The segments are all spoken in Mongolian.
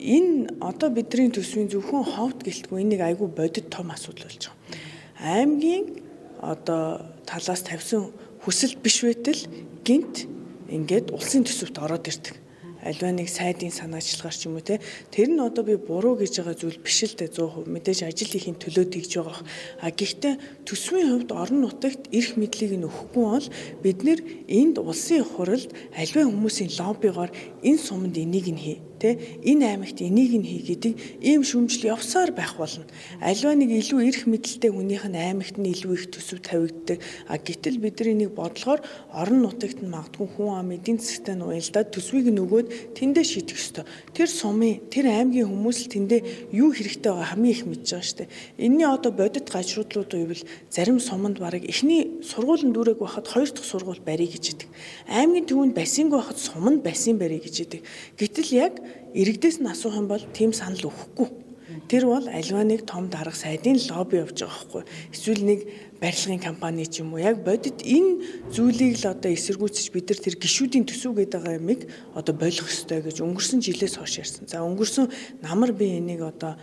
Энэ одоо бидний төсвийн зөвхөн ховд гэлтгүй энийг айгүй бодит том асуудал болж байгаа. Аймгийн одоо талаас тавьсан хүсэл биш байтал гинт ингээд улсын төсөвт ороод ирдэг. Альва нэг сайдын санаачлагаар ч юм уу те тэр нь одоо би буруу гэж байгаа зүйл биш л дээ 100% мэдээж ажил хийхин төлөө тэгж байгаа. Гэхдээ төсвийн хувьд орон нутагт эрх мэдлийг нь өгөхгүй бол бид нэр энд улсын хуралд альва хүмүүсийн лоббигоор энэ суманд энийг нь хий те энэ аймагт энийг нь хий гэдэг ийм шүүмжил явсаар байх болно. Альва нэг илүү эрх мэдлэлтэй хүнийх нь аймагт нь илүү их төсөв тавигддаг. Гэтэл бидний нэг бодлохоор орон нутагт нь магадгүй хүн ам эдийн засгтай нь уялдаад төсвийг нь өгөөд тэндээ шийдэх ёстой. Тэр сумын, тэр аймгийн хүмүүс л тэндээ юу хэрэгтэй байгаа хамгийн их мэдж байгаа шүү дээ. Энийний одоо бодит гажруудлууд уйвал зарим суманд бараг эхний сургуулийн дүүрэг байхад хоёр дахь сургууль барья гэж идэг. Аймгийн төвөнд бассейн байхад суманд бассейн барья гэж идэг. Гэтэл яг иргэдээс нь асуух юм бол тийм санал өгөхгүй. Тэр бол альва нэг том дарга сайдын лобби явж байгаа байхгүй. Эсвэл нэг барилгын компани ч юм уу яг бодит энэ зүйлийг л одоо эсэргүүцэж бид нар тэр гишүүдийн төсөв гэдэг байгаа юмыг одоо болох ёстой гэж өнгөрсөн жилээс хойш ярьсан. За өнгөрсөн намар би энийг одоо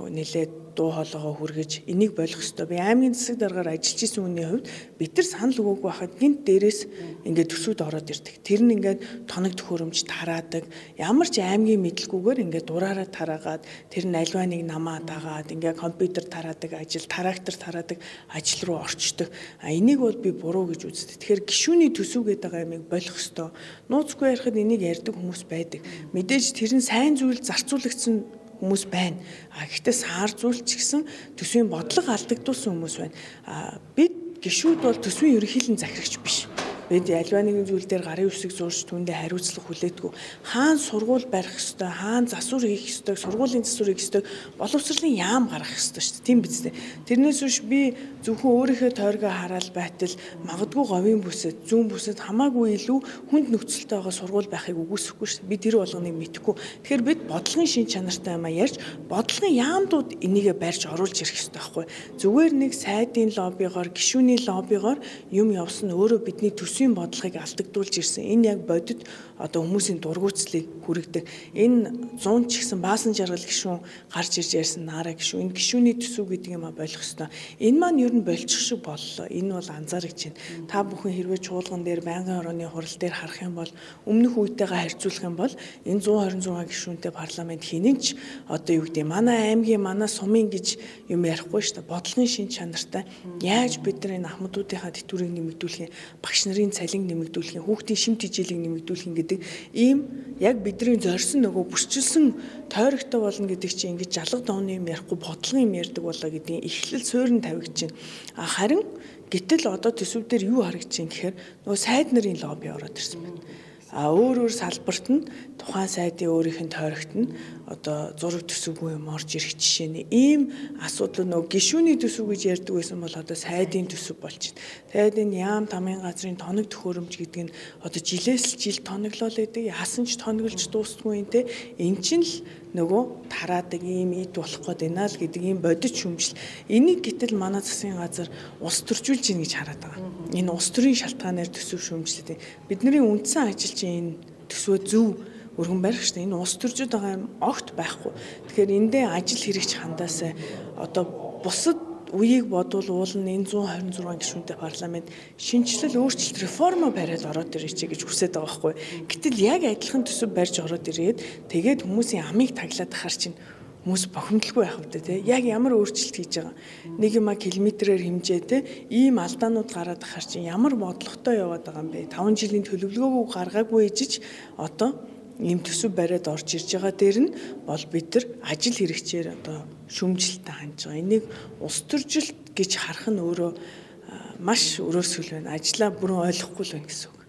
нэлээд дуу хоолойгоо хүргэж энийг болох ёстой. Би аймгийн засаг даргаар ажиллаж исэн хүний хувьд бид нар санал өгөөгүй байхад гинт дээрээс ингээд төсөвд ороод ирдэг. Тэр нь ингээд тоног төхөөрөмж тараадаг. Ямар ч аймгийн мэдлгүйгээр ингээд дураараа тараагаад тэр нь альва нэг намаа дагаад ингээд компьютер тараадаг ажил, трактор тараадаг ажил руу орчдөг. Энийг бол би буруу гэж үздэг. Тэгэхээр гишүүний төсөв гэдэг юмыг болох ёстой. Нууцгүй ярихад энийг ярьдаг хүмүүс байдаг. Мэдээж тэр нь сайн зүйл зарцуулагдсан хүмүүс байна. Гэхдээ саар зүйл ч гэсэн төсвийн бодлого алдагдуулсан хүмүүс байна. Бид гишүүд бол төсвийн ерөнхийлөн захирагч биш. Бид альва нэгэн зүйл дээр гарын үсэг зурж түүндээ хариуцлага хүлээдэггүй. Хаана сургууль барих ёстой, хаана засвар хийх ёстой, сургуулийн засвар хийх ёстой, боловсролын яам гаргах ёстой шүү дээ. Тийм биз дээ. Тэрнээс биш би зөвхөн өөрийнхөө тойргоо хараад байтал магадгүй говийн бүсэд, зүүн бүсэд хамаагүй илүү хүнд нөхцөлтэй байгаа сургууль байхыг үгүйсэхгүй шүү дээ. Би тэр болгоныг мэдэхгүй. Тэгэхээр бид бодлогын шин чанартай юмаа ярьж, бодлогын яамдууд энийгээ барьж оруулж ирэх ёстой байхгүй. Зүгээр нэг сайдын лоббигоор, гишүүний лоббигоор юм явсан нь өөрөө бидний төсвийн бодлогыг алдагдуулж ирсэн. Энэ яг бодит одоо хүмүүсийн дургуутслыг хүргэдэг. Энэ 100 ч гэсэн баасан жаргал гишүүн гарч ирж ярьсан наараа гишүүн. Энэ гишүүний төсөв гэдэг юм а болох ёстой. Энэ маань ер нь болчих шиг боллоо. Энэ бол анзаарч байна. Та бүхэн хэрвээ чуулган дээр байнгын орооны хурал дээр харах юм бол өмнөх үетэйгээ харьцуулах юм бол энэ 126 гишүүнтэй парламент хинэнч одоо юу гэдэг манай аймгийн манай сумын гэж юм ярихгүй шүү дээ. Бодлогын шин чанартай яаж бид нар энэ ахмадуудынхаа тэтгэврийг нэмэгдүүлэх, багш нарын цалин нэмэгдүүлэх, хүүхдийн шимт хичээлийг нэмэгдүүлэх гэдэг ийм яг бидний зорьсон нөгөө бүрчилсэн тойрогтой болно гэдэг чинь ингэж жалга дооны юм ярихгүй бодлогын юм ярьдаг болоо гэдгийг эхлэл суурин тавигдж байна. Харин гэтэл одоо төсөв дээр юу харагдаж байна гэхээр нөгөө сайд нарын лобби ороод ирсэн байна. Өөр салбарт нь тухайн сайдын өөрийнх нь тойрогт нь одоо зураг төсөвгүй юм орж ирэх жишээ нь ийм асуудал нөгөө гишүүний төсөв гэж ярьдаг байсан бол одоо сайдын төсөв болж байна. Тэгээд энэ яам тамийн газрын тоног төхөөрөмж гэдэг нь одоо жилээс жил тоноглол байдаг. Яасан ч тоноглож дуустгүй юм те. Эн чинь л нөгөө тараадаг ийм ид болох гээд байна л гэдэг ийм бодит шүмжил. Энийг гэтэл манай засгийн газар улс төржүүлж ийн гэж хараад байгаа. Энэ улс төрийн шалтгаанаар төсөв шүмжлээд бидний үндсэн ажил чинь энэ төсвөө зөв өргөн барих штэ. Энэ улс төржүүд байгаа юм огт байхгүй. Тэгэхээр эндээ ажил хэрэгж хандаасаа одоо бусад үеийг бодвол уулын энэ 126 гишүүнтэй парламент шинжилэл өөрчлөлт реформа бариад ороод ирээч гэж хүсэж байгаа байхгүй. Гэтэл яг адилхан төсөв барьж ороод ирээд тэгээд хүмүүсийн амийг таглаад ахаар чинь хүмүүс бохимдлгүй байх үү те. Яг ямар өөрчлөлт хийж байгаа. Нэг юма километрээр хэмжээ те. Ийм алдаанууд гараад ахаар чинь ямар бодлоготой яваад байгаа юм бэ? 5 жилийн төлөвлөгөөг гаргаагүй ижиж одоо ийм төсөв бариад орж ирж байгаа дээр нь бол бид нар ажил хэрэгчээр одоо шүмжилттэй хандж байгаа. Энийг улс төржилт гэж харах нь өөрөө маш өрөөсгөл байна. Ажлаа бүрэн ойлгохгүй л байна гэсэн үг.